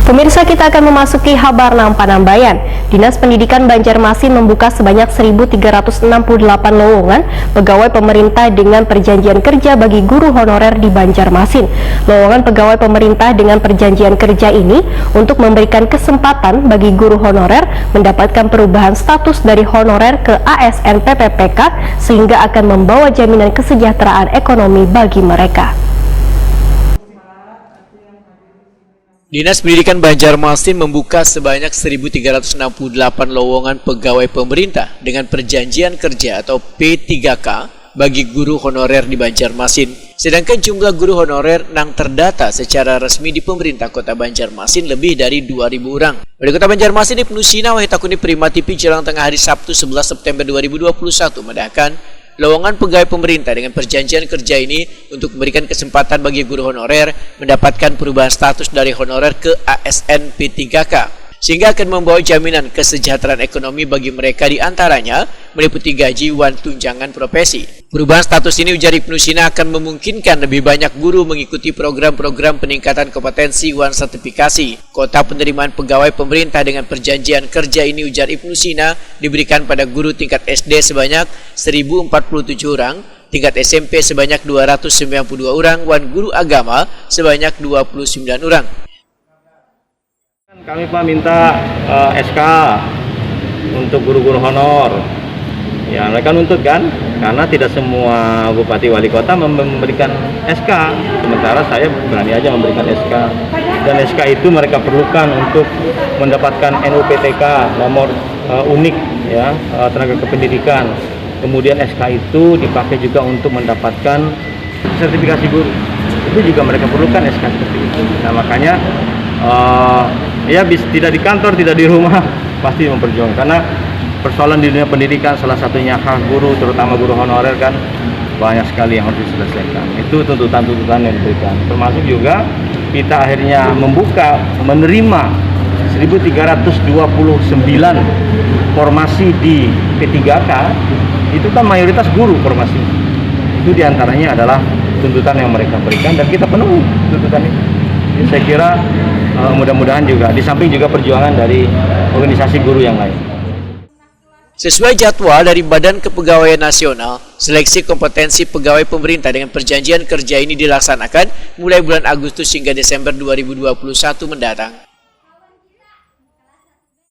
Pemirsa, kita akan memasuki Habar Panambayan. Dinas Pendidikan Banjarmasin membuka sebanyak 1.368 lowongan pegawai pemerintah dengan perjanjian kerja bagi guru honorer di Banjarmasin. Lowongan pegawai pemerintah dengan perjanjian kerja ini untuk memberikan kesempatan bagi guru honorer mendapatkan perubahan status dari honorer ke ASN PPPK sehingga akan membawa jaminan kesejahteraan ekonomi bagi mereka. Dinas Pendidikan Banjarmasin membuka sebanyak 1.368 lowongan pegawai pemerintah dengan perjanjian kerja atau P3K bagi guru honorer di Banjarmasin. Sedangkan jumlah guru honorer yang terdata secara resmi di pemerintah Kota Banjarmasin lebih dari 2.000 orang. Wali Kota Banjarmasin Ibnu Sina Wahitakuni Prima TV jelang tengah hari Sabtu 11 September 2021 mendahkan lowongan pegawai pemerintah dengan perjanjian kerja ini untuk memberikan kesempatan bagi guru honorer mendapatkan perubahan status dari honorer ke ASN P3K sehingga akan membawa jaminan kesejahteraan ekonomi bagi mereka, di antaranya meliputi gaji wan tunjangan profesi. Perubahan status ini, ujar Ibnu Sina, akan memungkinkan lebih banyak guru mengikuti program-program peningkatan kompetensi wan sertifikasi. Kota penerimaan pegawai pemerintah dengan perjanjian kerja ini, ujar Ibnu Sina, diberikan pada guru tingkat SD sebanyak 1.047 orang, tingkat SMP sebanyak 292 orang, wan guru agama sebanyak 29 orang. Kami Pak minta SK untuk guru-guru honor. Ya, mereka nuntut kan, karena tidak semua bupati wali kota memberikan SK. Sementara saya berani aja memberikan SK. Dan SK itu mereka perlukan untuk mendapatkan NUPTK, nomor unik ya, tenaga kependidikan. Kemudian SK itu dipakai juga untuk mendapatkan sertifikasi guru. Itu juga mereka perlukan SK seperti itu. Nah, makanya ya tidak di kantor, tidak di rumah, pasti memperjuangkan. Karena persoalan di dunia pendidikan, salah satunya hak guru, terutama guru honorer kan banyak sekali yang harus diselesaikan. Itu tuntutan-tuntutan yang diberikan. Termasuk juga kita akhirnya menerima 1.329 formasi di P3K, itu kan mayoritas guru formasi. Itu diantaranya adalah tuntutan yang mereka berikan dan kita penuhi tuntutan itu. Saya kira mudah-mudahan juga, di samping juga perjuangan dari organisasi guru yang lain. Sesuai jadwal dari Badan Kepegawaian Nasional, seleksi kompetensi pegawai pemerintah dengan perjanjian kerja ini dilaksanakan mulai bulan Agustus hingga Desember 2021 mendatang.